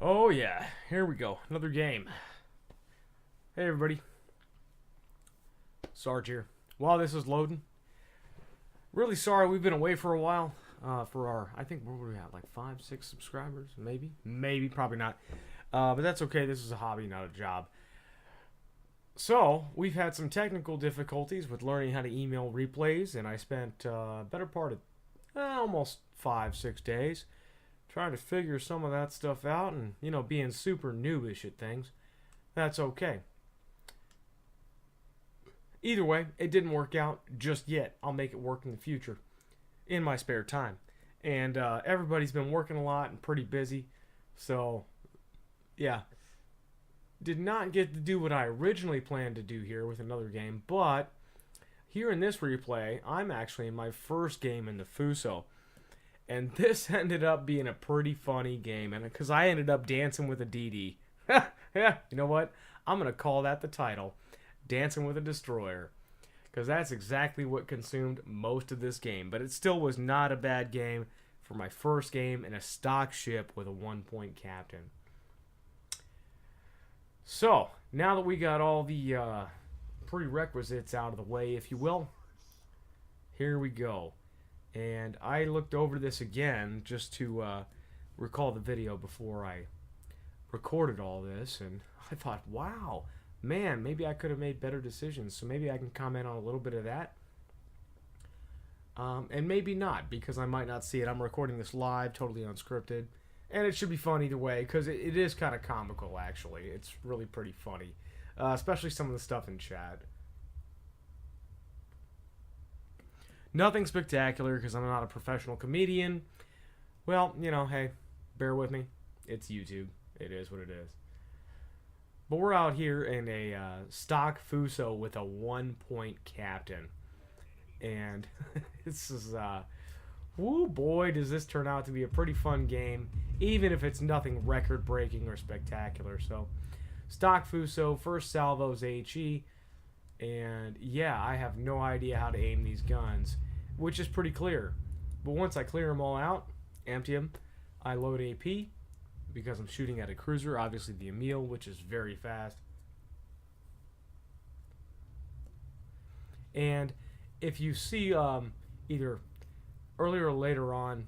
Oh yeah, here we go. Another game. Hey everybody. Sarge here. While this is loading, really sorry we've been away for a while. For our, I think, where were we at? Like 5, 6 subscribers? Maybe, probably not. But that's okay. This is a hobby, not a job. So, we've had some technical difficulties with learning how to email replays, and I spent a better part of almost 5, 6 days trying to figure some of that stuff out and, being super noobish at things. That's okay. Either way, it didn't work out just yet. I'll make it work in the future in my spare time. And everybody's been working a lot and pretty busy. So, yeah. Did not get to do what I originally planned to do here with another game. But here in this replay, I'm actually in my first game in the Fuso. And this ended up being a pretty funny game. And because I ended up dancing with a DD. Yeah, you know what? I'm going to call that the title. Dancing with a Destroyer. Because that's exactly what consumed most of this game. But it still was not a bad game for my first game in a stock ship with a 1-point captain. So, now that we got all the prerequisites out of the way, if you will, here we go. And I looked over this again just to recall the video before I recorded all this. And I thought, wow, man, maybe I could have made better decisions. So maybe I can comment on a little bit of that. And maybe not, because I might not see it. I'm recording this live, totally unscripted. And it should be fun either way, because it is kind of comical, actually. It's really pretty funny. Especially some of the stuff in chat. Nothing spectacular, because I'm not a professional comedian. Well, hey, bear with me. It's YouTube. It is what it is. But we're out here in a stock Fuso with a 1-point captain. And this is, woo boy, does this turn out to be a pretty fun game, even if it's nothing record-breaking or spectacular. So, stock Fuso, first salvo's HE, and yeah, I have no idea how to aim these guns, which is pretty clear. But once I clear them all out, empty them, I load AP, because I'm shooting at a cruiser, obviously the Emil, which is very fast. And if you see either earlier or later on,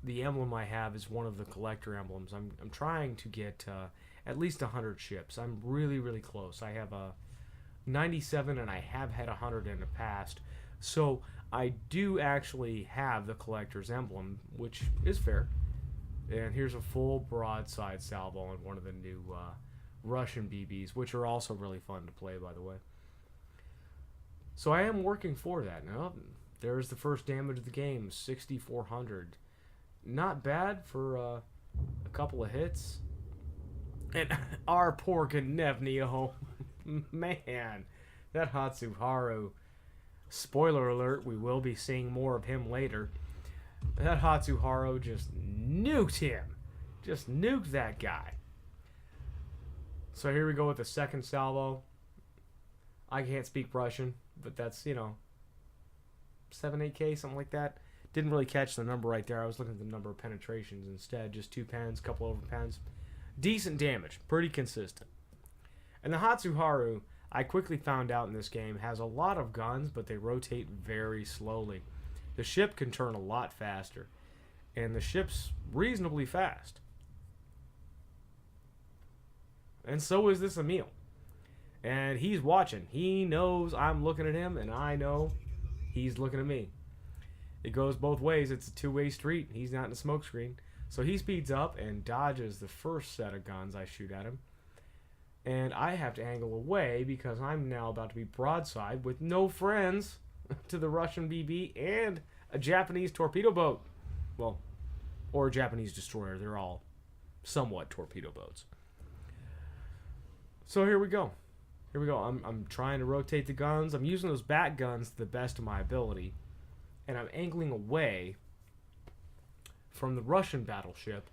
the emblem I have is one of the collector emblems. I'm trying to get at least 100 ships. I'm really, really close. I have a 97 and I have had 100 in the past. So I do actually have the collector's emblem, which is fair. And here's a full broadside salvo on one of the new Russian BBs, which are also really fun to play, by the way. So I am working for that. Now, there's the first damage of the game, 6,400. Not bad for a couple of hits. And our poor Gnevnio, man, that Hatsuharu. Spoiler alert, we will be seeing more of him later. That Hatsuharu just nuked him. Just nuked that guy. So here we go with the second salvo. I can't speak Russian, but that's, 7, 8K, something like that. Didn't really catch the number right there. I was looking at the number of penetrations instead. Just 2 pens, couple over pens. Decent damage. Pretty consistent. And the Hatsuharu, I quickly found out in this game, has a lot of guns, but they rotate very slowly. The ship can turn a lot faster. And the ship's reasonably fast. And so is this Emil. And he's watching. He knows I'm looking at him, and I know he's looking at me. It goes both ways. It's a two-way street. He's not in a smoke screen. So he speeds up and dodges the first set of guns I shoot at him. And I have to angle away because I'm now about to be broadside with no friends to the Russian BB and a Japanese torpedo boat. Well, or a Japanese destroyer. They're all somewhat torpedo boats. So here we go. Here we go. I'm trying to rotate the guns. I'm using those bat guns to the best of my ability. And I'm angling away from the Russian battleship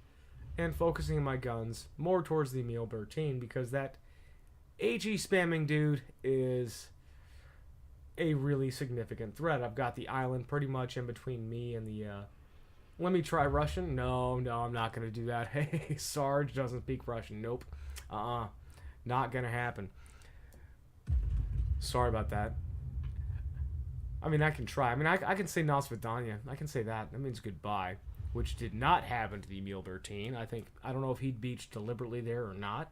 and focusing my guns more towards the Emil Bertin because that HE spamming dude is a really significant threat. I've got the island pretty much in between me and the Let me try Russian. No, I'm not going to do that. Hey, Sarge doesn't speak Russian. Nope. Not going to happen. Sorry about that. I mean, I can try. I mean, I can say Nosvidanya. I can say that. That means goodbye, which did not happen to the Emil Bertin. I don't know if he beached deliberately there or not.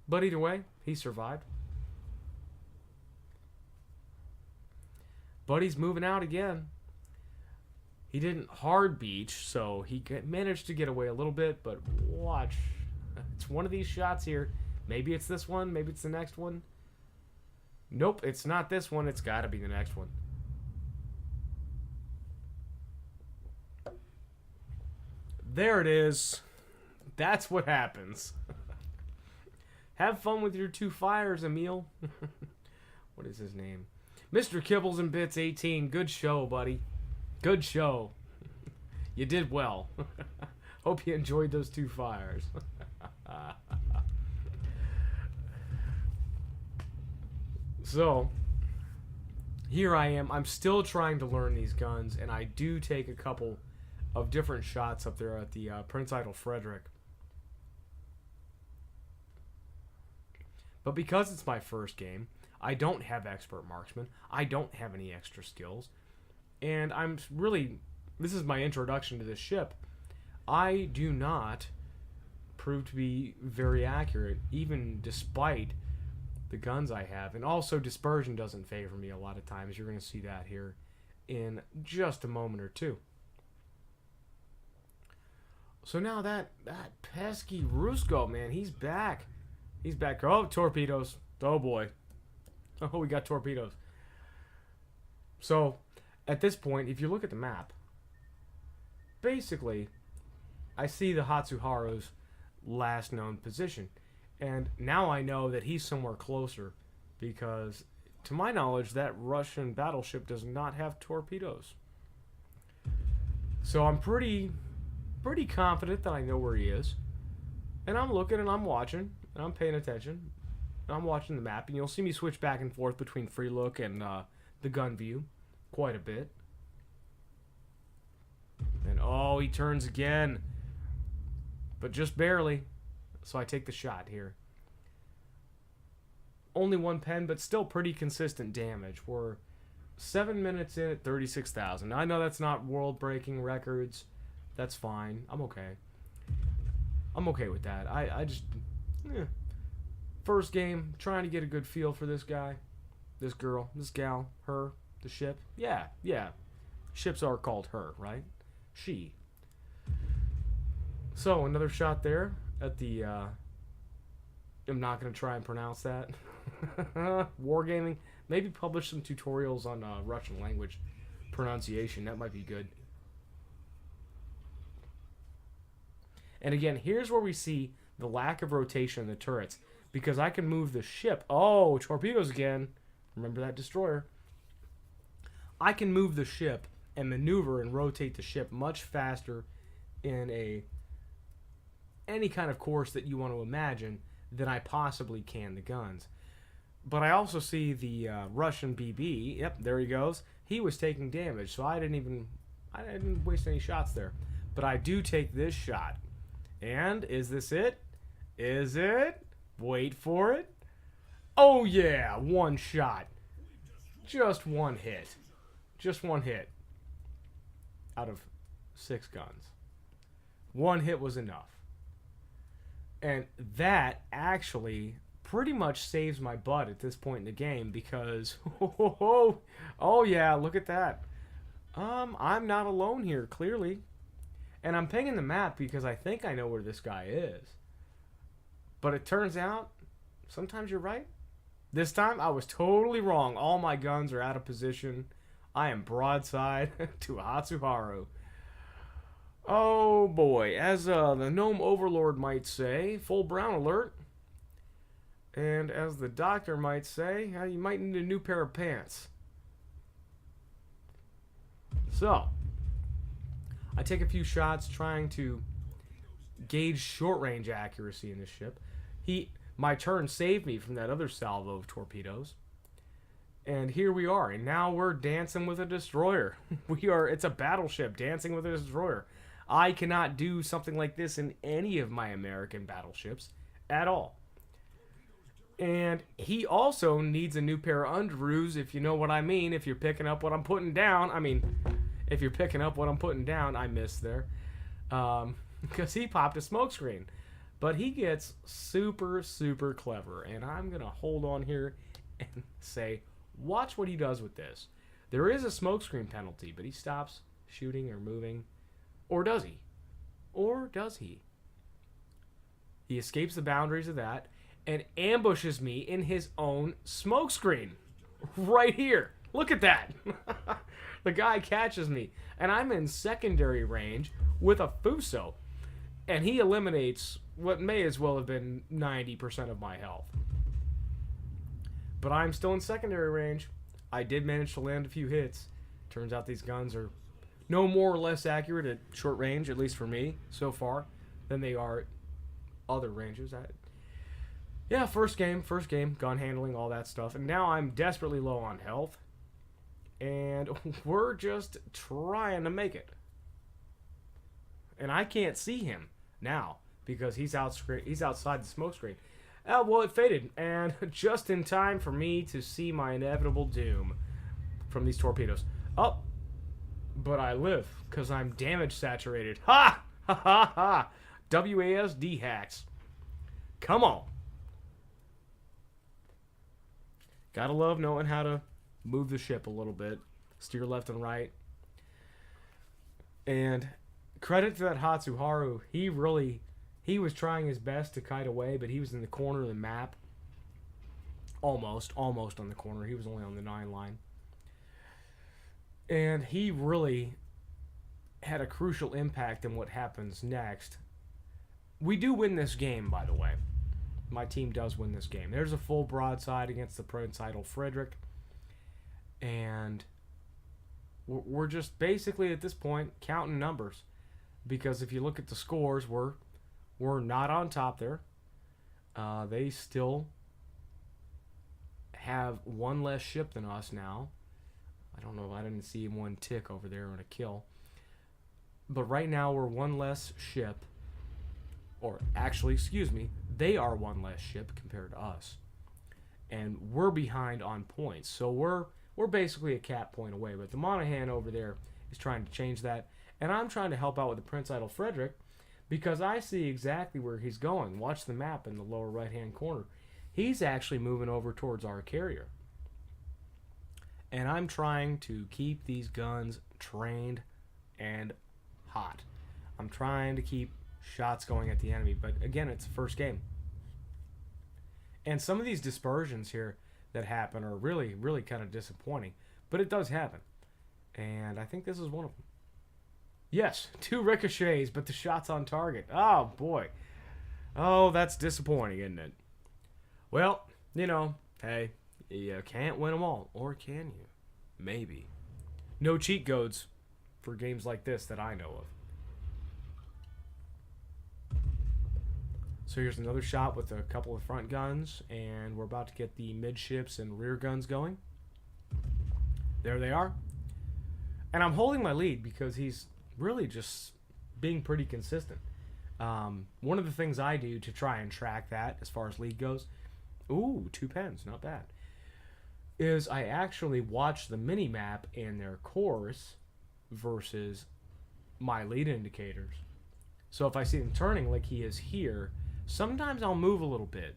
But either way, he survived. But he's moving out again. He didn't hard beach, so he managed to get away a little bit, but watch. It's one of these shots here. Maybe it's this one. Maybe it's the next one. Nope, it's not this one. It's got to be the next one. There it is. That's what happens. Have fun with your 2 fires, Emil. What is his name? Mr. Kibbles and Bits 18. Good show, buddy. Good show. You did well. Hope you enjoyed those 2 fires. So, here I am. I'm still trying to learn these guns, and I do take a couple of different shots up there at the Prince Idol Frederick. But because it's my first game, I don't have expert marksman. I don't have any extra skills. And I'm really, this is my introduction to this ship. I do not prove to be very accurate, even despite the guns I have. And also, dispersion doesn't favor me a lot of times. You're going to see that here in just a moment or two. So now that pesky Rusko, man, he's back. He's back. Oh, torpedoes. Oh, boy. Oh, we got torpedoes. So, at this point, if you look at the map, basically, I see the Hatsuharu's last known position. And now I know that he's somewhere closer because, to my knowledge, that Russian battleship does not have torpedoes. So I'm pretty confident that I know where he is. And I'm looking and I'm watching and I'm paying attention. I'm watching the map, and you'll see me switch back and forth between free look and the gun view quite a bit. And oh, he turns again. But just barely. So I take the shot here. Only 1 pen, but still pretty consistent damage. We're 7 minutes in at 36,000. Now, I know that's not world-breaking records. That's fine. I'm okay. I'm okay with that. I just... First game, trying to get a good feel for this guy. This girl. This gal. Her. The ship. Yeah. Ships are called her, right? She. So, another shot there at the... I'm not going to try and pronounce that. Wargaming. Maybe publish some tutorials on Russian language pronunciation. That might be good. And again, here's where we see the lack of rotation in the turrets. Because I can move the ship. Oh, torpedoes again. Remember that destroyer. I can move the ship and maneuver and rotate the ship much faster in any kind of course that you want to imagine than I possibly can the guns. But I also see the Russian BB. Yep, there he goes. He was taking damage, so I didn't waste any shots there. But I do take this shot. And is this it? Is it? Wait for it. Oh yeah, one shot. Just one hit. Just one hit. Out of 6 guns. One hit was enough. And that actually pretty much saves my butt at this point in the game because, oh yeah, look at that. I'm not alone here, clearly. And I'm pinging the map because I think I know where this guy is. But it turns out, sometimes you're right. This time, I was totally wrong. All my guns are out of position. I am broadside to a Hatsuharu. Oh boy, as the Gnome Overlord might say, full brown alert. And as the doctor might say, you might need a new pair of pants. So, I take a few shots trying to gauge short-range accuracy in this ship. My turn saved me from that other salvo of torpedoes. And here we are. And now we're dancing with a destroyer. It's a battleship dancing with a destroyer. I cannot do something like this in any of my American battleships at all. And he also needs a new pair of underoos, if you know what I mean. If you're picking up what I'm putting down, if you're picking up what I'm putting down, I missed there. Because he popped a smokescreen. But he gets super, super clever. And I'm going to hold on here and say, watch what he does with this. There is a smokescreen penalty, but he stops shooting or moving. Or does he? Or does he? He escapes the boundaries of that and ambushes me in his own smokescreen. Right here. Look at that. The guy catches me. And I'm in secondary range with a Fuso. And he eliminates what may as well have been 90% of my health. But I'm still in secondary range. I did manage to land a few hits. Turns out these guns are no more or less accurate at short range, at least for me, so far, than they are at other ranges. Yeah, first game, gun handling, all that stuff. And now I'm desperately low on health. And we're just trying to make it. And I can't see him now because he's outside the smoke screen. Well, it faded. And just in time for me to see my inevitable doom from these torpedoes. Oh, but I live because I'm damage saturated. Ha! Ha ha ha! WASD hacks. Come on. Gotta love knowing how to move the ship a little bit. Steer left and right. And credit to that Hatsuharu. He was trying his best to kite away, but he was in the corner of the map. Almost on the corner. He was only on the 9 line. And he really had a crucial impact in what happens next. We do win this game, by the way. My team does win this game. There's a full broadside against the Prince Idol Frederick. And we're just basically at this point counting numbers. Because if you look at the scores, we're not on top there. They still have one less ship than us now. I don't know. I didn't see one tick over there on a kill. But right now we're one less ship. Or actually, excuse me, they are one less ship compared to us. And we're behind on points. So we're basically a cap point away. But the Monaghan over there is trying to change that. And I'm trying to help out with the Prince Idol Frederick because I see exactly where he's going. Watch the map in the lower right-hand corner. He's actually moving over towards our carrier. And I'm trying to keep these guns trained and hot. I'm trying to keep shots going at the enemy. But again, it's the first game. And some of these dispersions here that happen are really, really kind of disappointing. But it does happen. And I think this is one of them. Yes, 2 ricochets, but the shot's on target. Oh, boy. Oh, that's disappointing, isn't it? Well, hey, you can't win them all. Or can you? Maybe. No cheat codes for games like this that I know of. So here's another shot with a couple of front guns, and we're about to get the midships and rear guns going. There they are. And I'm holding my lead because he's really just being pretty consistent. One of the things I do to try and track that as far as lead goes, 2 pens, not bad, is I actually watch the mini-map and their course versus my lead indicators. So if I see them turning like he is here, sometimes I'll move a little bit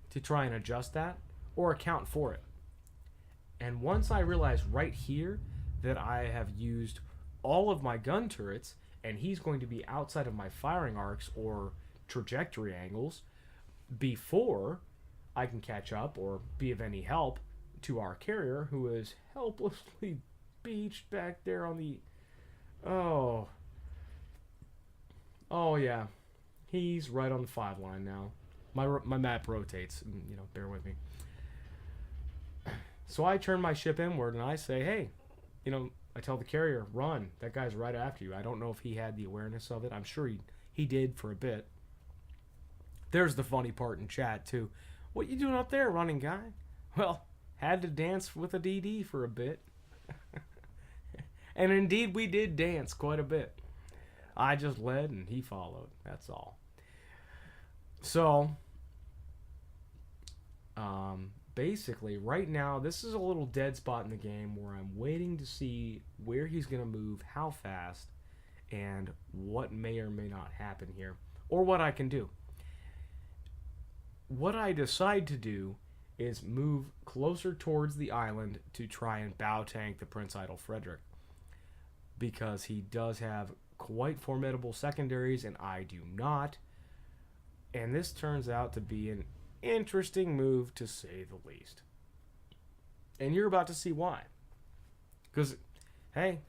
to try and adjust that or account for it. And once I realize right here that I have used all of my gun turrets and he's going to be outside of my firing arcs or trajectory angles before I can catch up or be of any help to our carrier, who is helplessly beached back there on the... Oh yeah. He's right on the 5 line now. My map rotates, bear with me. So I turn my ship inward and I say, hey, I tell the carrier, run. That guy's right after you. I don't know if he had the awareness of it. I'm sure he did for a bit. There's the funny part in chat, too. What you doing up there, running guy? Well, had to dance with a DD for a bit. And indeed, we did dance quite a bit. I just led and he followed. That's all. So, basically, right now, this is a little dead spot in the game where I'm waiting to see where he's going to move, how fast, and what may or may not happen here, or what I can do. What I decide to do is move closer towards the island to try and bow tank the Prince Idle Frederick, because he does have quite formidable secondaries and I do not. And this turns out to be an interesting move, to say the least. And you're about to see why. Because, hey,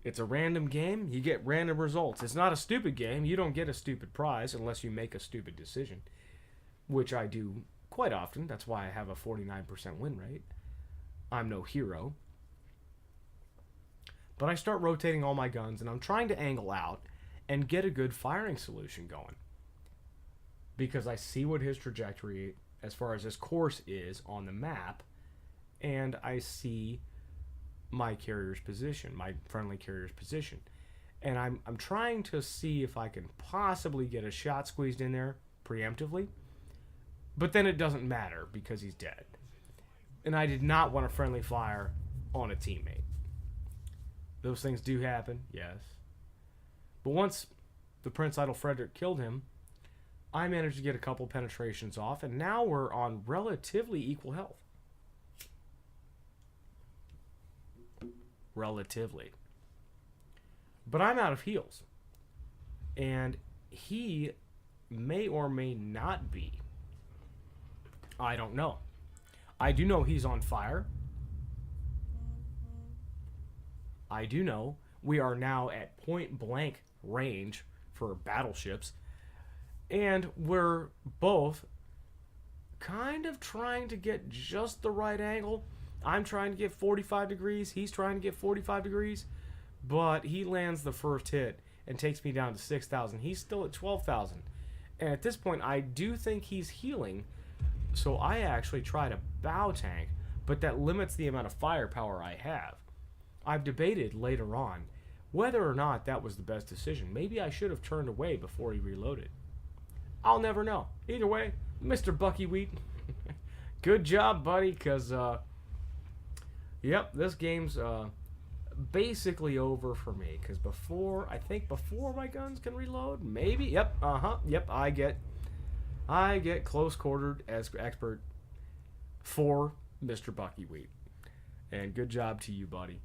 it's a random game. You get random results. It's not a stupid game. You don't get a stupid prize unless you make a stupid decision, which I do quite often. That's why I have a 49% win rate. I'm no hero. But I start rotating all my guns, and I'm trying to angle out and get a good firing solution going. Because I see what his trajectory, as far as his course, is on the map, and I see my carrier's position, my friendly carrier's position. And I'm trying to see if I can possibly get a shot squeezed in there preemptively, but then it doesn't matter because he's dead. And I did not want a friendly fire on a teammate. Those things do happen, yes. But once the Prince Idle Frederick killed him, I managed to get a couple penetrations off, and now we're on relatively equal health. Relatively. But I'm out of heals. And he may or may not be. I don't know. I do know he's on fire. I do know we are now at point blank range for battleships, and we're both kind of trying to get just the right angle. I'm trying to get 45 degrees, he's trying to get 45 degrees, but he lands the first hit and takes me down to 6,000. He's still at 12,000. And at this point, I do think he's healing, so I actually try to bow tank, but that limits the amount of firepower I have. I've debated later on whether or not that was the best decision. Maybe I should have turned away before he reloaded. I'll never know. Either way, Mr. Buckwheat, good job, buddy, because, yep, this game's basically over for me, because before my guns can reload, maybe, yep, I get close-quartered as expert for Mr. Buckwheat. And good job to you, buddy.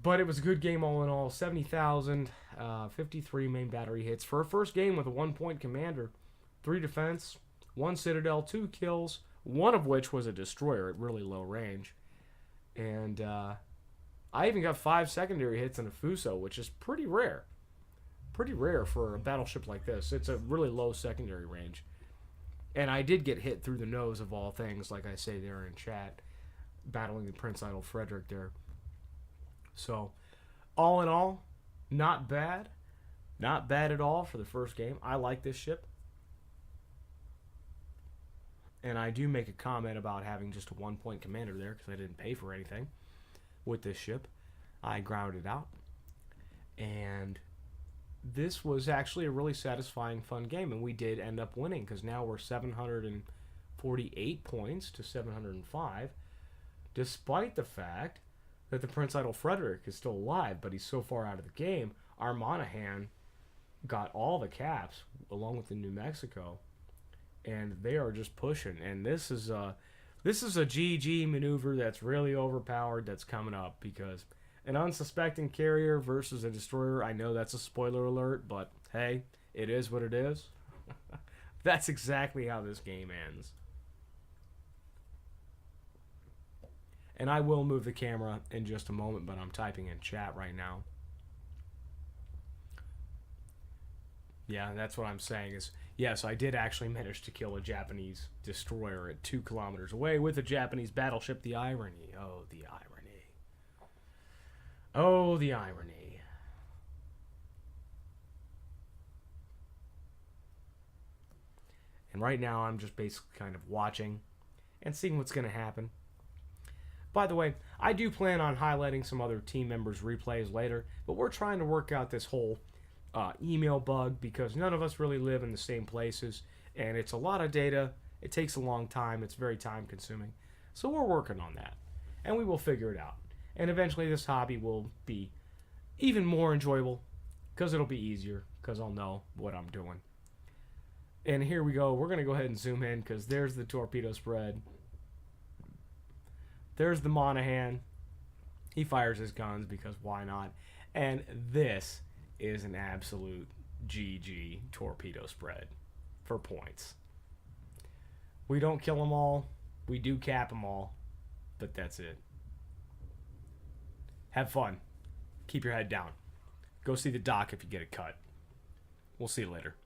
But it was a good game all in all. 70,000, 53 main battery hits. For a first game with a 1-point commander, 3 defense, 1 citadel, 2 kills, one of which was a destroyer at really low range. And I even got 5 secondary hits in a Fuso, which is pretty rare. Pretty rare for a battleship like this. It's a really low secondary range. And I did get hit through the nose of all things, like I say there in chat, battling the Prince Idle Frederick there. So, all in all, not bad. Not bad at all for the first game. I like this ship. And I do make a comment about having just a 1-point commander there because I didn't pay for anything with this ship. I grounded out. And this was actually a really satisfying, fun game. And we did end up winning because now we're 748 points to 705. Despite the fact that the Prince Idle Frederick is still alive, but he's so far out of the game. Our Monahan got all the caps along with the New Mexico, and they are just pushing. And this is a GG maneuver that's really overpowered that's coming up, because an unsuspecting carrier versus a destroyer, I know that's a spoiler alert, but hey, it is what it is. That's exactly how this game ends. And I will move the camera in just a moment, but I'm typing in chat right now. Yeah, that's what I'm saying is, yes, I did actually manage to kill a Japanese destroyer at 2 kilometers away with a Japanese battleship. The irony. Oh, the irony. Oh, the irony. And right now I'm just basically kind of watching and seeing what's going to happen. By the way, I do plan on highlighting some other team members' replays later, but we're trying to work out this whole email bug because none of us really live in the same places, and it's a lot of data. It takes a long time. It's very time consuming. So we're working on that, and we will figure it out. And eventually this hobby will be even more enjoyable because it'll be easier because I'll know what I'm doing. And here we go. We're going to go ahead and zoom in because there's the torpedo spread. There's the Monahan. He fires his guns because why not? And this is an absolute GG torpedo spread for points. We don't kill them all. We do cap them all. But that's it. Have fun. Keep your head down. Go see the doc if you get a cut. We'll see you later.